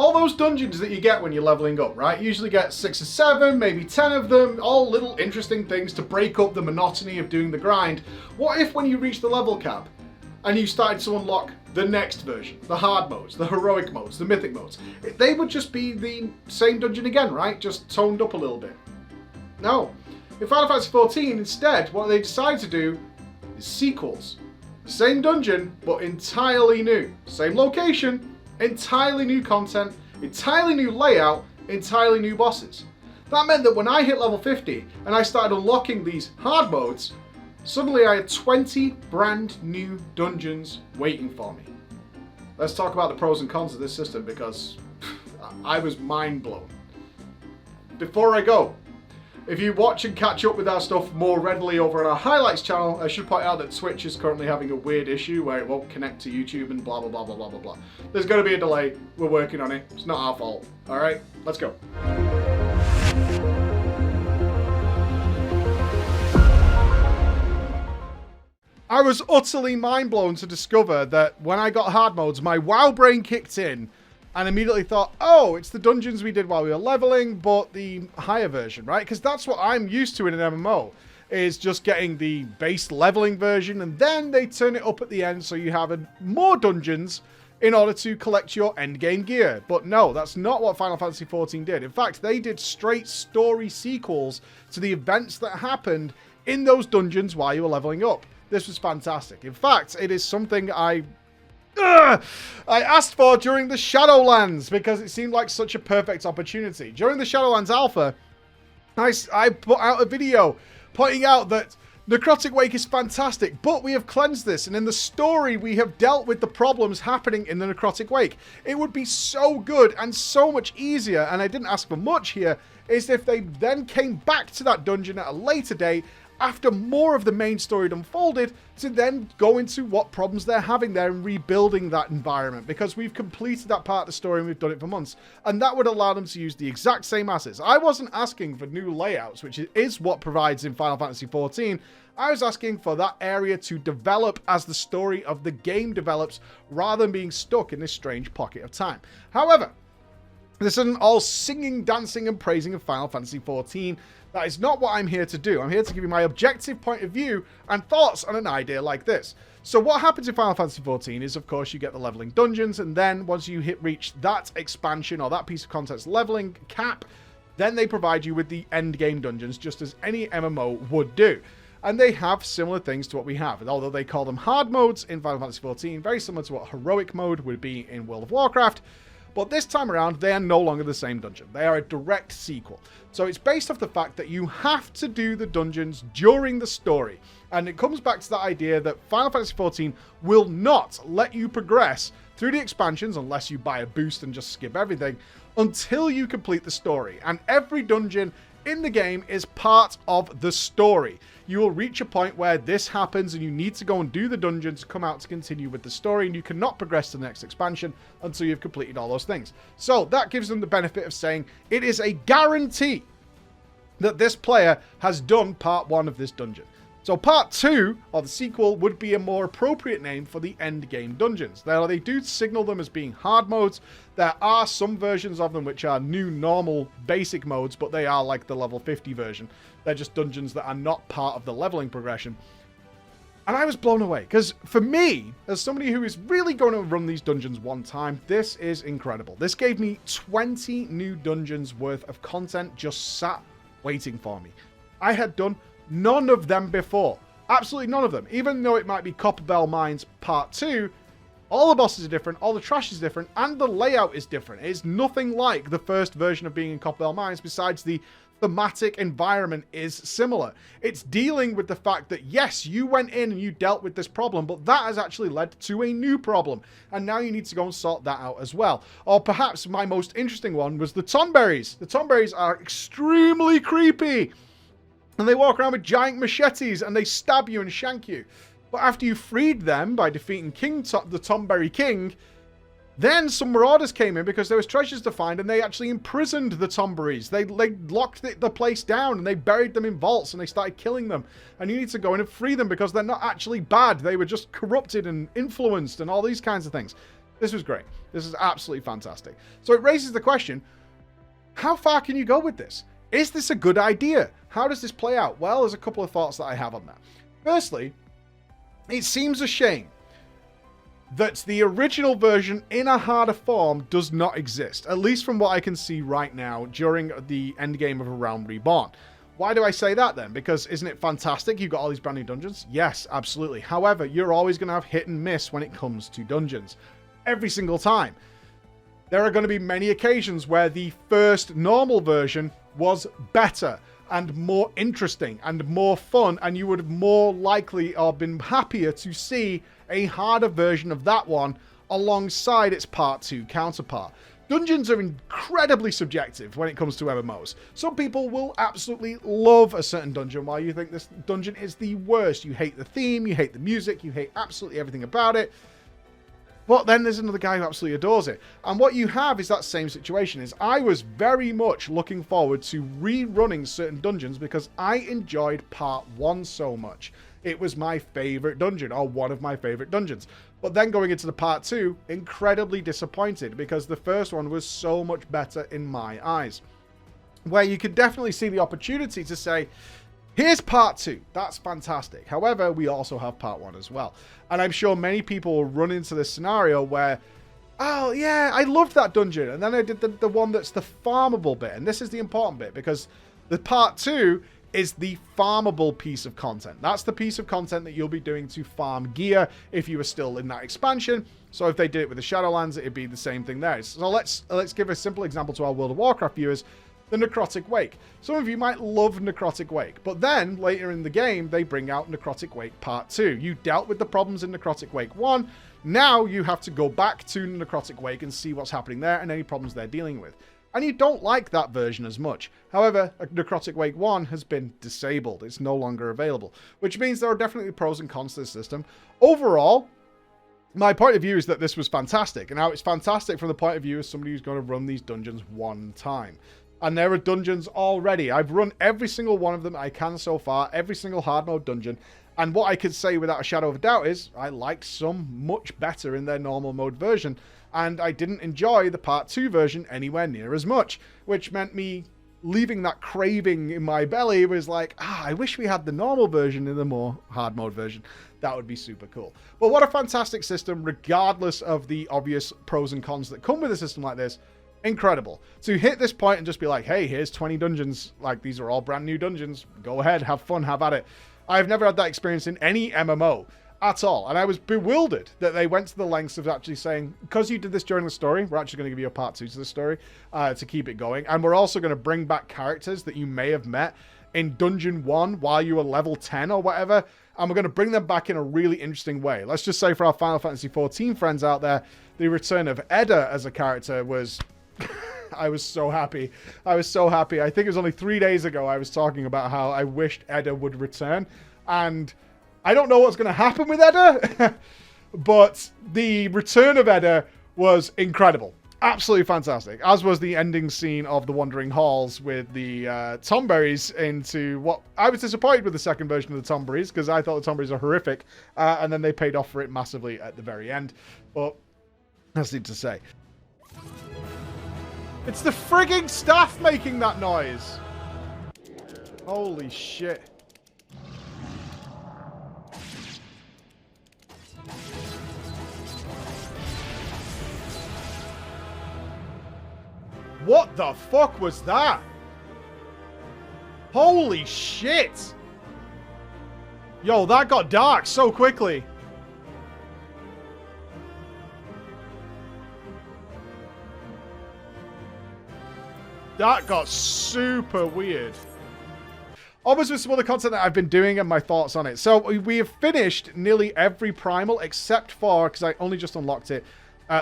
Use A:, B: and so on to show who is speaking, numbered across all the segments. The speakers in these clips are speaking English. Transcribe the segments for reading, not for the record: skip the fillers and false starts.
A: all those dungeons that you get when you're leveling up, right? You usually get 6 or 7, maybe 10 of them, all little interesting things to break up the monotony of doing the grind. What if when you reach the level cap and you started to unlock the next version, the hard modes, the heroic modes, the mythic modes, they would just be the same dungeon again, right? Just toned up a little bit. No. In Final Fantasy XIV, instead, what they decided to do is sequels. Same dungeon, but entirely new. Same location, entirely new content, entirely new layout, entirely new bosses. That meant that when I hit level 50 and I started unlocking these hard modes, suddenly I had 20 brand new dungeons waiting for me. Let's talk about the pros and cons of this system because I was mind blown. Before I go, if you watch and catch up with our stuff more readily over on our highlights channel, I should point out that Twitch is currently having a weird issue where it won't connect to YouTube and blah blah blah blah blah blah blah. There's going to be a delay. We're working on it. It's not our fault. Alright, let's go. I was utterly mind blown to discover that when I got hard modes, my WoW brain kicked in and immediately thought, oh, it's the dungeons we did while we were leveling, but the higher version, right? Because that's what I'm used to in an MMO, is just getting the base leveling version, and then they turn it up at the end so you have more dungeons in order to collect your endgame gear. But no, that's not what Final Fantasy XIV did. In fact, they did straight story sequels to the events that happened in those dungeons while you were leveling up. This was fantastic. In fact, it is something I asked for during the Shadowlands because it seemed like such a perfect opportunity. During the Shadowlands Alpha, I put out a video pointing out that Necrotic Wake is fantastic, but we have cleansed this, and in the story we have dealt with the problems happening in the Necrotic Wake. It would be so good and so much easier, and I didn't ask for much here, is if they then came back to that dungeon at a later date after more of the main story had unfolded, to then go into what problems they're having there and rebuilding that environment, because we've completed that part of the story and we've done it for months, and that would allow them to use the exact same assets. I wasn't asking for new layouts, which is what provides in Final Fantasy XIV. I was asking for that area to develop as the story of the game develops, rather than being stuck in this strange pocket of time. However, this isn't all singing, dancing, and praising of Final Fantasy XIV. That is not what I'm here to do. I'm here to give you my objective point of view and thoughts on an idea like this. So what happens in Final Fantasy XIV is, of course, you get the leveling dungeons, and then once you reach that expansion or that piece of content's leveling cap, then they provide you with the end game dungeons, just as any MMO would do. And they have similar things to what we have, although they call them hard modes in Final Fantasy XIV, very similar to what heroic mode would be in World of Warcraft. But this time around, they are no longer the same dungeon. They are a direct sequel. So it's based off the fact that you have to do the dungeons during the story. And it comes back to that idea that Final Fantasy XIV will not let you progress through the expansions, unless you buy a boost and just skip everything, until you complete the story. And every dungeon in the game is part of the story. You will reach a point where this happens and you need to go and do the dungeon to come out to continue with the story, and you cannot progress to the next expansion until you've completed all those things. So that gives them the benefit of saying it is a guarantee that this player has done part 1 of this dungeon. So part 2, or the sequel, would be a more appropriate name for the end game dungeons. Now, they do signal them as being hard modes. There are some versions of them which are new normal basic modes, but they are like the level 50 version. They're just dungeons that are not part of the leveling progression. And I was blown away, because for me, as somebody who is really going to run these dungeons one time, this is incredible. This gave me 20 new dungeons worth of content just sat waiting for me. I had done none of them before. Absolutely none of them. Even though it might be Copperbell Mines Part 2, all the bosses are different, all the trash is different, and the layout is different. It's nothing like the first version of being in Copperbell Mines, besides the thematic environment is similar. It's dealing with the fact that, yes, you went in and you dealt with this problem, but that has actually led to a new problem, and now you need to go and sort that out as well. Or perhaps my most interesting one was the Tomberries. The Tomberries are extremely creepy, and they walk around with giant machetes and they stab you and shank you. But after you freed them by defeating the Tomberry King, then some marauders came in because there was treasures to find, and they actually imprisoned the Tomberries. They locked the place down and they buried them in vaults and they started killing them. And you need to go in and free them because they're not actually bad. They were just corrupted and influenced and all these kinds of things. This was great. This is absolutely fantastic. So it raises the question, how far can you go with this? Is this a good idea? How does this play out? Well, there's a couple of thoughts that I have on that. Firstly, it seems a shame that the original version in a harder form does not exist, at least from what I can see right now during the endgame of A Realm Reborn. Why do I say that then? Because isn't it fantastic? You've got all these brand new dungeons. Yes, absolutely. However, you're always going to have hit and miss when it comes to dungeons. Every single time. There are going to be many occasions where the first normal version was better and more interesting and more fun, and you would have more likely or been happier to see a harder version of that one alongside its Part 2 counterpart. Dungeons are incredibly subjective when it comes to MMOs. Some people will absolutely love a certain dungeon while you think this dungeon is the worst. You hate the theme, you hate the music, you hate absolutely everything about it. But then there's another guy who absolutely adores it. And what you have is that same situation. Is I was very much looking forward to rerunning certain dungeons because I enjoyed Part 1 so much. It was my favorite dungeon, or one of my favorite dungeons. But then going into the Part 2, incredibly disappointed because the first one was so much better in my eyes. Where you could definitely see the opportunity to say, here's Part 2. That's fantastic. However, we also have Part 1 as well. And I'm sure many people will run into this scenario where, oh, yeah, I loved that dungeon. And then I did the one that's the farmable bit. And this is the important bit because the Part 2 is the farmable piece of content. That's the piece of content that you'll be doing to farm gear if you were still in that expansion. So if they did it with the Shadowlands, it'd be the same thing there. So let's give a simple example to our World of Warcraft viewers. The Necrotic Wake. Some of you might love Necrotic Wake, but then later in the game, they bring out Necrotic Wake Part 2. You dealt with the problems in Necrotic Wake 1. Now you have to go back to Necrotic Wake and see what's happening there and any problems they're dealing with. And you don't like that version as much. However, Necrotic Wake 1 has been disabled. It's no longer available, which means there are definitely pros and cons to this system. Overall, my point of view is that this was fantastic. And now it's fantastic from the point of view of somebody who's going to run these dungeons one time. And there are dungeons already. I've run every single one of them I can so far, every single hard mode dungeon. And what I could say without a shadow of a doubt is I like some much better in their normal mode version. And I didn't enjoy the Part 2 version anywhere near as much, which meant me leaving that craving in my belly. Was like, I wish we had the normal version in the more hard mode version. That would be super cool. But what a fantastic system, regardless of the obvious pros and cons that come with a system like this. Incredible. To hit this point and just be like, hey, here's 20 dungeons. Like, these are all brand new dungeons. Go ahead, have fun, have at it. I've never had that experience in any MMO at all. And I was bewildered that they went to the lengths of actually saying, because you did this during the story, we're actually going to give you a Part 2 to the story to keep it going. And we're also going to bring back characters that you may have met in Dungeon 1 while you were level 10 or whatever. And we're going to bring them back in a really interesting way. Let's just say for our Final Fantasy XIV friends out there, the return of Edda as a character was... I was so happy. I was so happy. I think it was only 3 days ago I was talking about how I wished Edda would return. And I don't know what's going to happen with Edda, but the return of Edda was incredible. Absolutely fantastic. As was the ending scene of the Wandering Halls with the Tomberries into what... I was disappointed with the second version of the Tomberries because I thought the Tomberries are horrific. And then they paid off for it massively at the very end. But that's neat to say. It's the frigging staff making that noise. Holy shit. What the fuck was that? Holy shit. Yo, that got dark so quickly. That got super weird. Almost with some other content that I've been doing and my thoughts on it. So we have finished nearly every primal except for, because I only just unlocked it,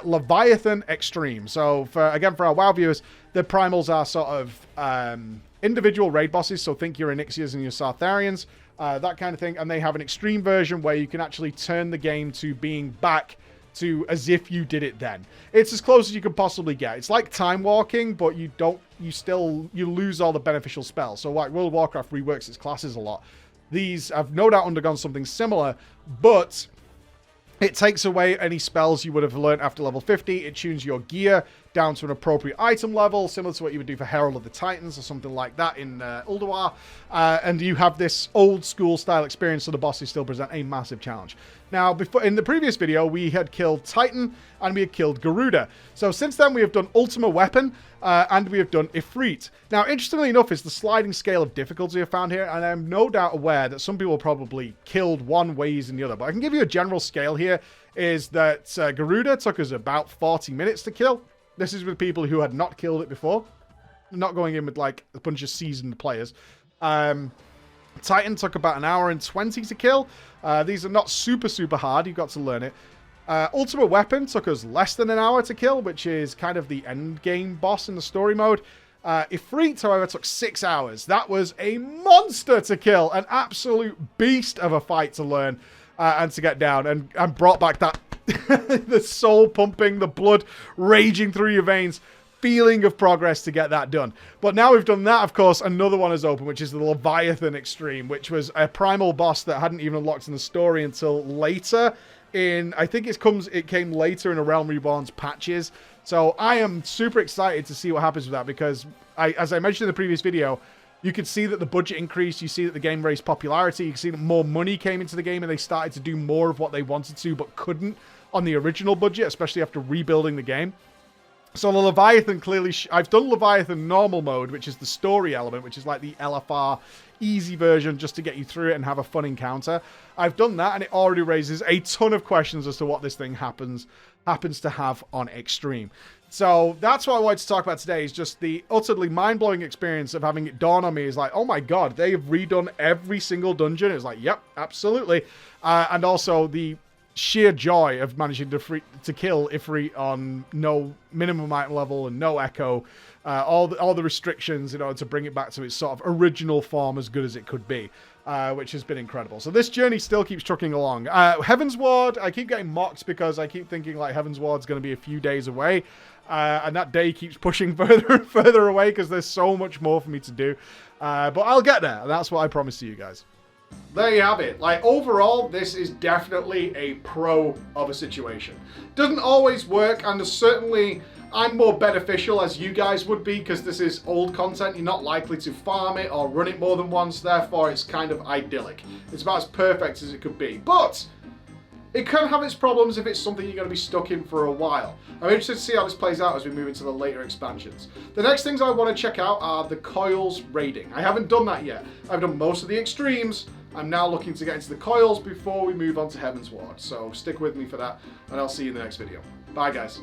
A: Leviathan Extreme. So for our WoW viewers, the primals are sort of individual raid bosses. So think your Onyxias and your Sartharians, that kind of thing. And they have an extreme version where you can actually turn the game to being back to as if you did it then. It's as close as you can possibly get. It's like time walking, but you lose all the beneficial spells. So like World of Warcraft reworks its classes a lot. These have no doubt undergone something similar, but It takes away any spells you would have learned after level 50. It tunes your gear down to an appropriate item level, similar to what you would do for Herald of the Titans or something like that in Ulduar. And you have this old school style experience, so the bosses still present a massive challenge. Now, before in the previous video, we had killed Titan and we had killed Garuda. So since then, we have done Ultima Weapon and we have done Ifrit. Now, interestingly enough, is the sliding scale of difficulty I found here, and I'm no doubt aware that some people probably killed one ways and the other, but I can give you a general scale here, is that Garuda took us about 40 minutes to kill. This is with people who had not killed it before, not going in with like a bunch of seasoned players. Titan took about an hour and 20 to kill. These are not super hard. You've got to learn it. Ultimate Weapon took us less than an hour to kill, which is kind of the end game boss in the story mode. Ifrit, however, took 6 hours. That was a monster to kill. An absolute beast of a fight to learn and to get down. And brought back that the soul pumping, the blood raging through your veins feeling of progress to get that done. But now we've done that, of course, another one is open, which is the Leviathan Extreme, which was a primal boss that hadn't even unlocked in the story until later in, I think it came later in a Realm Reborn's patches. So I am super excited to see what happens with that, because as I mentioned in the previous video, you could see that the budget increased, you see that the game raised popularity, you can see that more money came into the game and they started to do more of what they wanted to but couldn't on the original budget, especially after rebuilding the game. So the Leviathan clearly... I've done Leviathan normal mode, which is the story element, which is like the LFR easy version just to get you through it and have a fun encounter. I've done that, and it already raises a ton of questions as to what this thing happens to have on Extreme. So that's what I wanted to talk about today, is just the utterly mind-blowing experience of having it dawn on me. Is like, oh my god, they've redone every single dungeon. It's like, yep, absolutely. And also the sheer joy of managing to kill Ifrit on no minimum item level and no echo, all the restrictions, you know, to bring it back to its sort of original form as good as it could be, which has been incredible. So this journey still keeps trucking along. Heaven's Ward, I keep getting mocked because I keep thinking like Heaven's Ward's going to be a few days away, and that day keeps pushing further and further away because there's so much more for me to do, but I'll get there, and that's what I promise to you guys. There you have it. Like, overall, this is definitely a pro of a situation. Doesn't always work, and certainly I'm more beneficial as you guys would be, because this is old content. You're not likely to farm it or run it more than once, therefore it's kind of idyllic. It's about as perfect as it could be. But it can have its problems if it's something you're going to be stuck in for a while. I'm interested to see how this plays out as we move into the later expansions. The next things I want to check out are the coils raiding. I haven't done that yet. I've done most of the extremes. I'm now looking to get into the coils before we move on to Heaven's Ward. So stick with me for that, and I'll see you in the next video. Bye, guys.